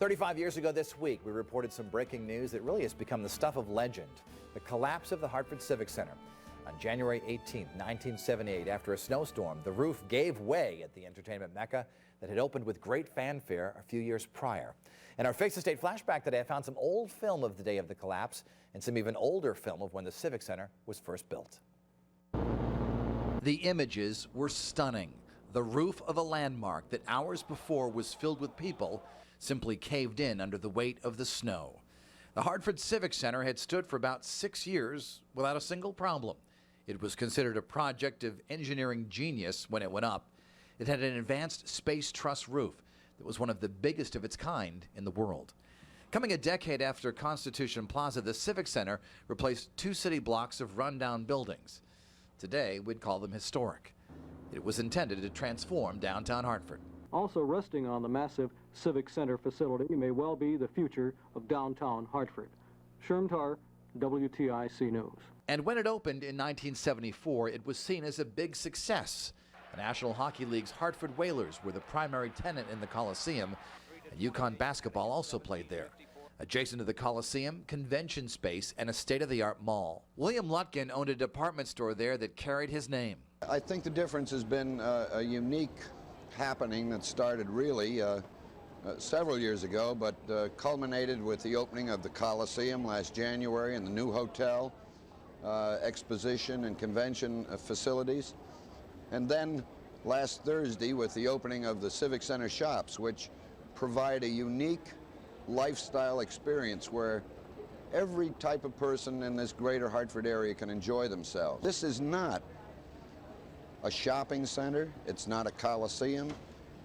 35 years ago this week, we reported some breaking news that really has become the stuff of legend. The collapse of the Hartford Civic Center. On January 18, 1978, after a snowstorm, the roof gave way at the entertainment mecca that had opened with great fanfare a few years prior. In our Face the State flashback today, I found some old film of the day of the collapse and some even older film of when the Civic Center was first built. The images were stunning. The roof of a landmark that hours before was filled with people simply caved in under the weight of the snow. The Hartford Civic Center had stood for about 6 years without a single problem. It was considered a project of engineering genius when it went up. It had an advanced space truss roof that was one of the biggest of its kind in the world. Coming a decade after Constitution Plaza, the Civic Center replaced 2 city blocks of rundown buildings. Today, we'd call them historic. It was intended to transform downtown Hartford. Also resting on the massive Civic Center facility may well be the future of downtown Hartford. Sherm Tar, WTIC News. And when it opened in 1974, it was seen as a big success. The National Hockey League's Hartford Whalers were the primary tenant in the Coliseum, and Yukon basketball also played there. Adjacent to the Coliseum, convention space, and a state-of-the-art mall. William Lutkin owned a department store there that carried his name. I think the difference has been a unique happening that started really several years ago, but culminated with the opening of the Coliseum last January and the new hotel, exposition and convention facilities. And then last Thursday with the opening of the Civic Center shops, which provide a unique lifestyle experience where every type of person in this greater Hartford area can enjoy themselves. This is not a shopping center, it's not a Coliseum,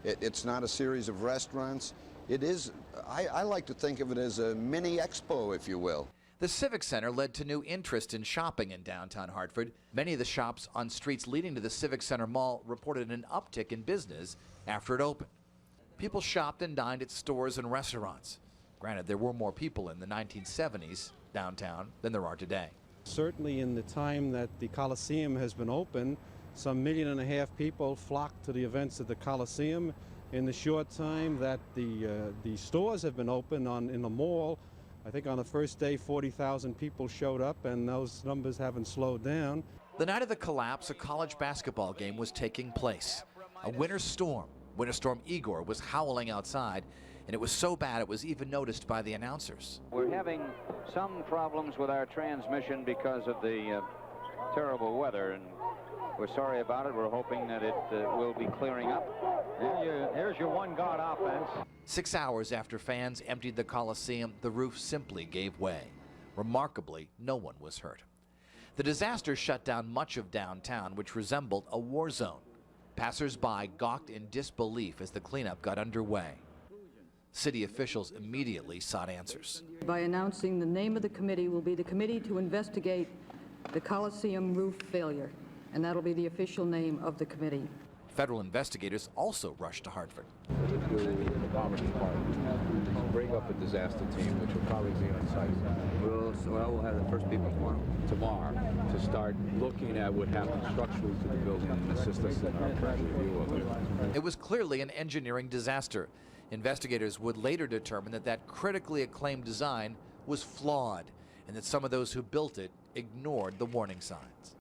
it's not a series of restaurants. It is, I like to think of it as a mini expo, if you will. The Civic Center led to new interest in shopping in downtown Hartford. Many of the shops on streets leading to the Civic Center Mall reported an uptick in business after it opened. People shopped and dined at stores and restaurants. Granted, there were more people in the 1970s downtown than there are today. Certainly in the time that the Coliseum has been open, some 1.5 million people flocked to the events at the Coliseum. In the short time that the stores have been open in the mall, I think on the first day 40,000 people showed up, and those numbers haven't slowed down. The night of the collapse, a college basketball game was taking place. A winter storm, Winter Storm Igor, was howling outside, and it was so bad it was even noticed by the announcers. We're having some problems with our transmission because of the terrible weather, and we're sorry about it. We're hoping that it will be clearing up. Here's your one-guard offense. 6 hours after fans emptied the Coliseum, the roof simply gave way. Remarkably, no one was hurt. The disaster shut down much of downtown, which resembled a war zone. Passers-by gawked in disbelief as the cleanup got underway. City officials immediately sought answers. By announcing the name of the committee will be the Committee to Investigate the Coliseum Roof Failure, and that'll be the official name of the committee. Federal investigators also rushed to Hartford. The Commerce Department bring up a disaster team, which will probably be on site. We'll have the first people Tomorrow, to start looking at what happened structurally to the building and assist us in our current review of it. It was clearly an engineering disaster. Investigators would later determine that that critically acclaimed design was flawed and that some of those who built it ignored the warning signs.